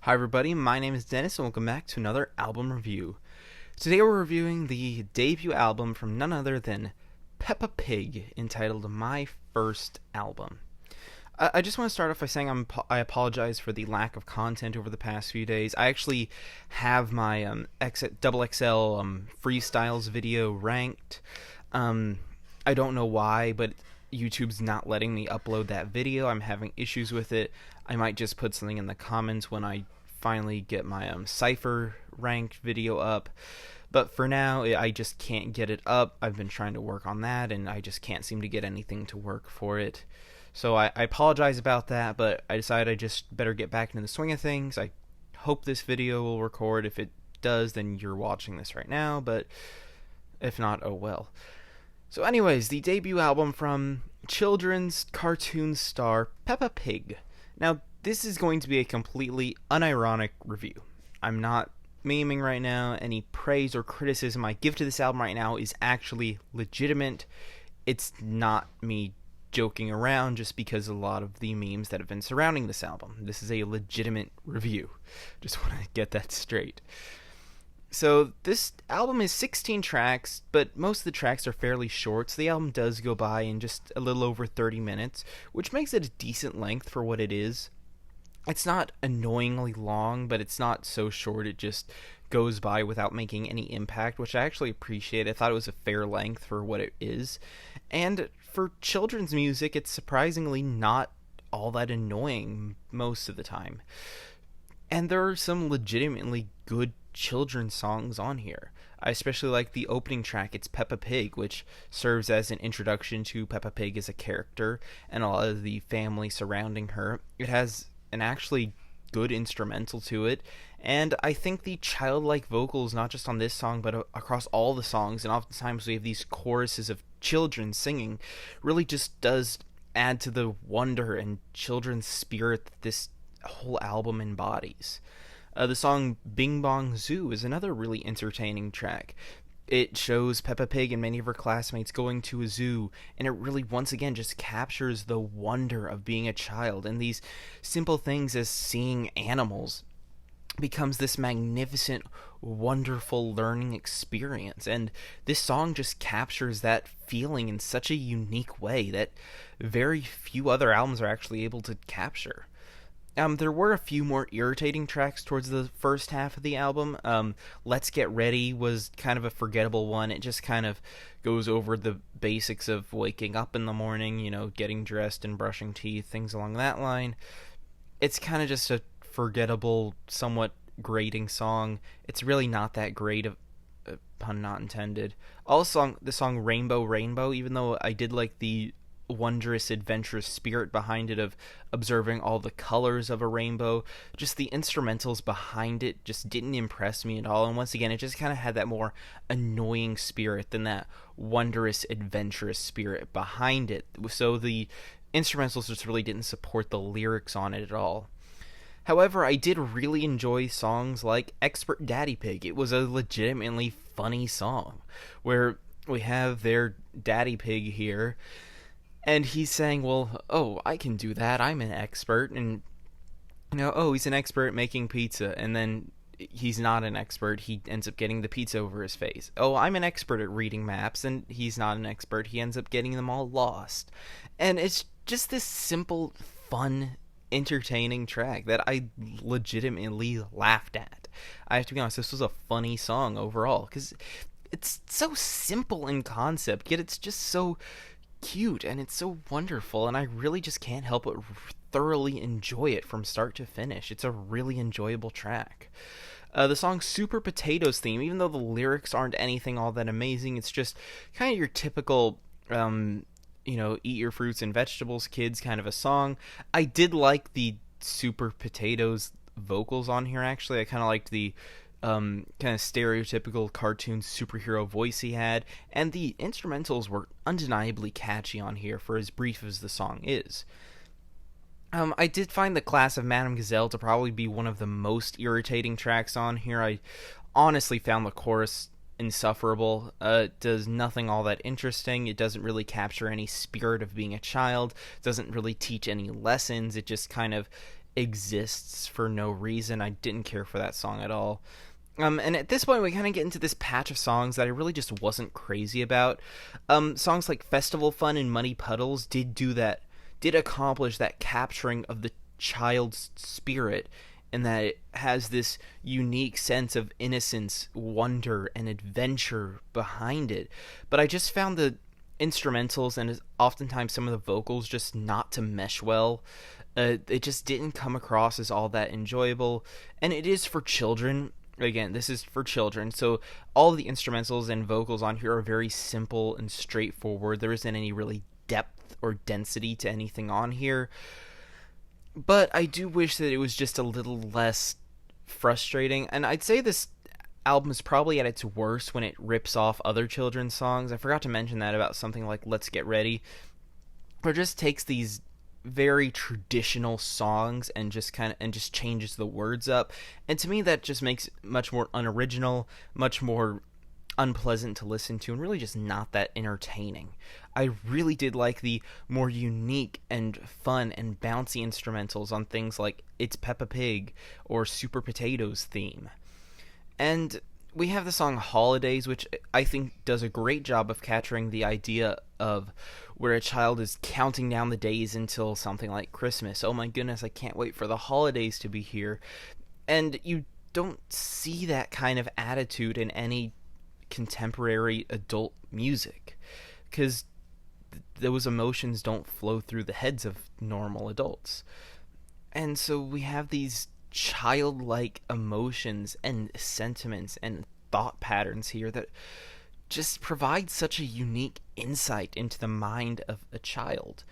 Hi everybody, my name is Dennis and welcome back to another album review. Today we're reviewing the debut album from none other than Peppa Pig, entitled My First Album. I just want to start off by saying I apologize for the lack of content over the past few days. I actually have my double XL freestyles video ranked. I don't know why, but YouTube's not letting me upload that video. I'm having issues with it. I might just put something in the comments when I finally get my Cypher ranked video up. But for now, I just can't get it up. I've been trying to work on that, and I just can't seem to get anything to work for it. So I apologize about that, but I decided I just better get back into the swing of things. I hope this video will record. If it does, then you're watching this right now, but if not, oh well. So anyways, the debut album from children's cartoon star Peppa Pig. Now, this is going to be a completely unironic review. I'm not memeing right now. Any praise or criticism I give to this album right now is actually legitimate. It's not me joking around just because a lot of the memes that have been surrounding this album. This is a legitimate review. Just want to get that straight. So this album is 16 tracks, but most of the tracks are fairly short, so the album does go by in just a little over 30 minutes, which makes it a decent length for what it is. It's not annoyingly long, but it's not so short it just goes by without making any impact, which I actually appreciate. I thought it was a fair length for what it is. And for children's music, it's surprisingly not all that annoying most of the time. And there are some legitimately good children's songs on here. I especially like the opening track, It's Peppa Pig, which serves as an introduction to Peppa Pig as a character and a lot of the family surrounding her. It has an actually good instrumental to it, and I think the childlike vocals, not just on this song but across all the songs, and oftentimes we have these choruses of children singing, really just does add to the wonder and children's spirit that this whole album embodies. The song Bing Bong Zoo is another really entertaining track. It shows Peppa Pig and many of her classmates going to a zoo, and it really once again just captures the wonder of being a child, and these simple things as seeing animals becomes this magnificent, wonderful learning experience. And this song just captures that feeling in such a unique way that very few other albums are actually able to capture. There were a few more irritating tracks towards the first half of the album. Let's Get Ready was kind of a forgettable one. It just kind of goes over the basics of waking up in the morning, getting dressed and brushing teeth, things along that line. It's kind of just a forgettable, somewhat grating song. It's really not that great, pun not intended. Also, the song Rainbow Rainbow, even though I did like the wondrous, adventurous spirit behind it of observing all the colors of a rainbow, just the instrumentals behind it just didn't impress me at all. And once again, it just kind of had that more annoying spirit than that wondrous, adventurous spirit behind it. So the instrumentals just really didn't support the lyrics on it at all. However, I did really enjoy songs like Expert Daddy Pig. It was a legitimately funny song where we have their Daddy Pig here, and he's saying, well, oh, I can do that. I'm an expert. And, oh, he's an expert at making pizza. And then he's not an expert. He ends up getting the pizza over his face. Oh, I'm an expert at reading maps. And he's not an expert. He ends up getting them all lost. And it's just this simple, fun, entertaining track that I legitimately laughed at. I have to be honest, this was a funny song overall. Because it's so simple in concept, yet it's just so cute and it's so wonderful, and I really just can't help but thoroughly enjoy it from start to finish. It's a really enjoyable track. The song Super Potatoes theme, even though the lyrics aren't anything all that amazing, it's just kind of your typical eat your fruits and vegetables kids kind of a song. I did like the Super Potatoes vocals on here. Actually, I kind of liked the kind of stereotypical cartoon superhero voice he had, and the instrumentals were undeniably catchy on here for as brief as the song is. I did find the Class of Madame Gazelle to probably be one of the most irritating tracks on here. I honestly found the chorus insufferable. It does nothing all that interesting. It doesn't really capture any spirit of being a child. It doesn't really teach any lessons. It just kind of exists for no reason. I didn't care for that song at all. And at this point, we kind of get into this patch of songs that I really just wasn't crazy about. Songs like Festival Fun and Muddy Puddles did accomplish that capturing of the child's spirit, and that it has this unique sense of innocence, wonder, and adventure behind it. But I just found the instrumentals and oftentimes some of the vocals just not to mesh well. It just didn't come across as all that enjoyable, and it is for children. Again, this is for children, so all the instrumentals and vocals on here are very simple and straightforward. There isn't any really depth or density to anything on here, but I do wish that it was just a little less frustrating. And I'd say this album is probably at its worst when it rips off other children's songs. I forgot to mention that about something like Let's Get Ready, or just takes these very traditional songs and just changes the words up. And to me, that just makes it much more unoriginal, much more unpleasant to listen to, and really just not that entertaining. I really did like the more unique and fun and bouncy instrumentals on things like It's Peppa Pig or Super Potatoes theme. And we have the song Holidays, which I think does a great job of capturing the idea of where a child is counting down the days until something like Christmas. Oh my goodness, I can't wait for the holidays to be here. And you don't see that kind of attitude in any contemporary adult music, because those emotions don't flow through the heads of normal adults. And so we have these childlike emotions and sentiments and thought patterns here that just provide such a unique insight into the mind of a child.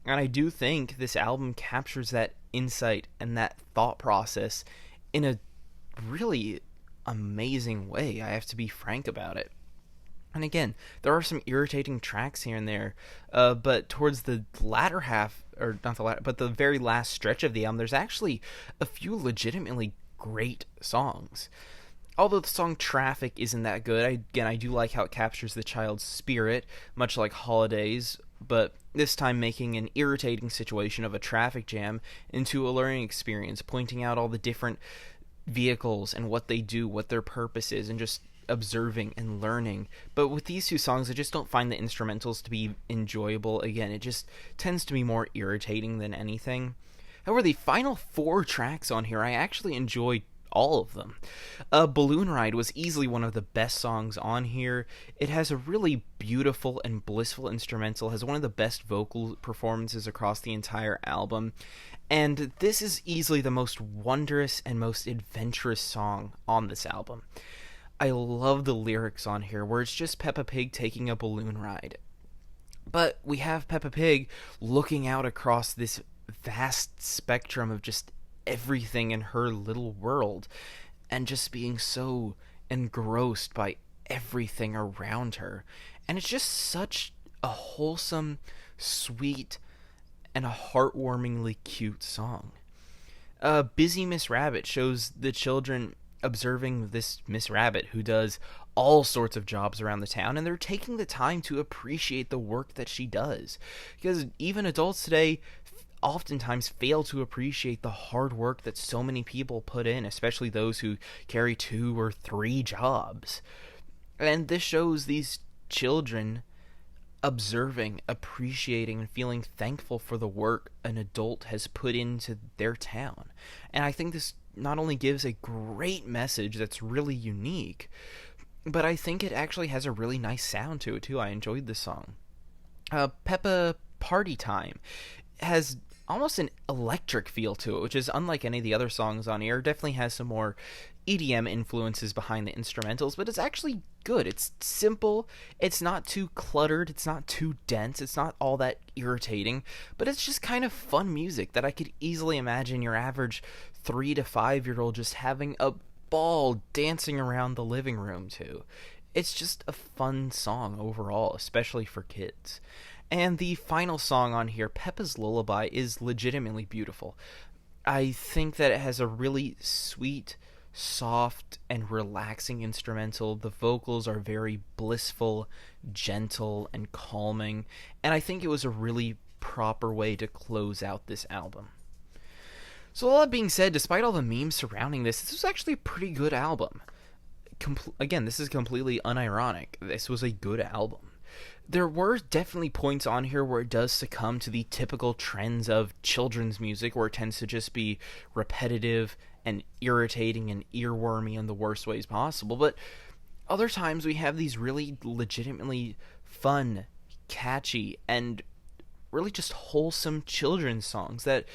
And I do think this album captures that insight and that thought process in a really amazing way. I have to be frank about it. And again, there are some irritating tracks here and there, but towards the latter half, or not the latter, but the very last stretch of the album, there's actually a few legitimately great songs. Although the song Traffic isn't that good, I do like how it captures the child's spirit, much like Holidays, but this time making an irritating situation of a traffic jam into a learning experience, pointing out all the different vehicles and what they do, what their purpose is, and just observing and learning. But with these two songs, I just don't find the instrumentals to be enjoyable. Again, it just tends to be more irritating than anything. However, the final 4 tracks on here, I actually enjoyed all of them. Balloon Ride was easily one of the best songs on here. It has a really beautiful and blissful instrumental, has one of the best vocal performances across the entire album, and this is easily the most wondrous and most adventurous song on this album. I love the lyrics on here, where it's just Peppa Pig taking a balloon ride. But we have Peppa Pig looking out across this vast spectrum of just everything in her little world, and just being so engrossed by everything around her. And it's just such a wholesome, sweet, and a heartwarmingly cute song. Busy Miss Rabbit shows the children observing this Miss Rabbit who does all sorts of jobs around the town, and they're taking the time to appreciate the work that she does, because even adults today oftentimes fail to appreciate the hard work that so many people put in, especially those who carry 2 or 3 jobs. And this shows these children observing, appreciating, and feeling thankful for the work an adult has put into their town. And I think this not only gives a great message that's really unique, but I think it actually has a really nice sound to it too. I enjoyed this song. Peppa Party Time has almost an electric feel to it, which is unlike any of the other songs on here. It definitely has some more EDM influences behind the instrumentals, but it's actually good. It's simple, it's not too cluttered, it's not too dense, it's not all that irritating, but it's just kind of fun music that I could easily imagine your average 3 to 5-year-old just having a ball dancing around the living room to. It's just a fun song overall, especially for kids. And the final song on here, Peppa's Lullaby, is legitimately beautiful. I think that it has a really sweet, soft, and relaxing instrumental. The vocals are very blissful, gentle, and calming, and I think it was a really proper way to close out this album. So all that being said, despite all the memes surrounding this was actually a pretty good album. Again, this is completely unironic. This was a good album. There were definitely points on here where it does succumb to the typical trends of children's music, where it tends to just be repetitive and irritating and earwormy in the worst ways possible. But other times we have these really legitimately fun, catchy, and really just wholesome children's songs that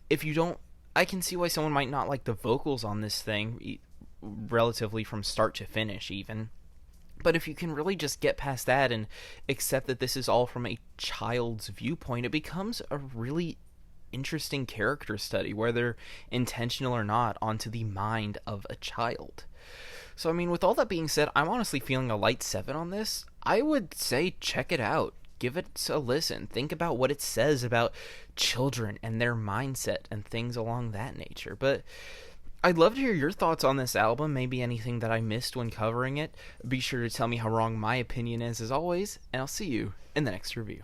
if you don't, I can see why someone might not like the vocals on this thing relatively from start to finish even. But if you can really just get past that and accept that this is all from a child's viewpoint, it becomes a really interesting character study, whether intentional or not, onto the mind of a child. So, I mean, with all that being said, I'm honestly feeling a light 7 on this. I would say check it out. Give it a listen. Think about what it says about children and their mindset and things along that nature. But I'd love to hear your thoughts on this album, maybe anything that I missed when covering it. Be sure to tell me how wrong my opinion is, as always, and I'll see you in the next review.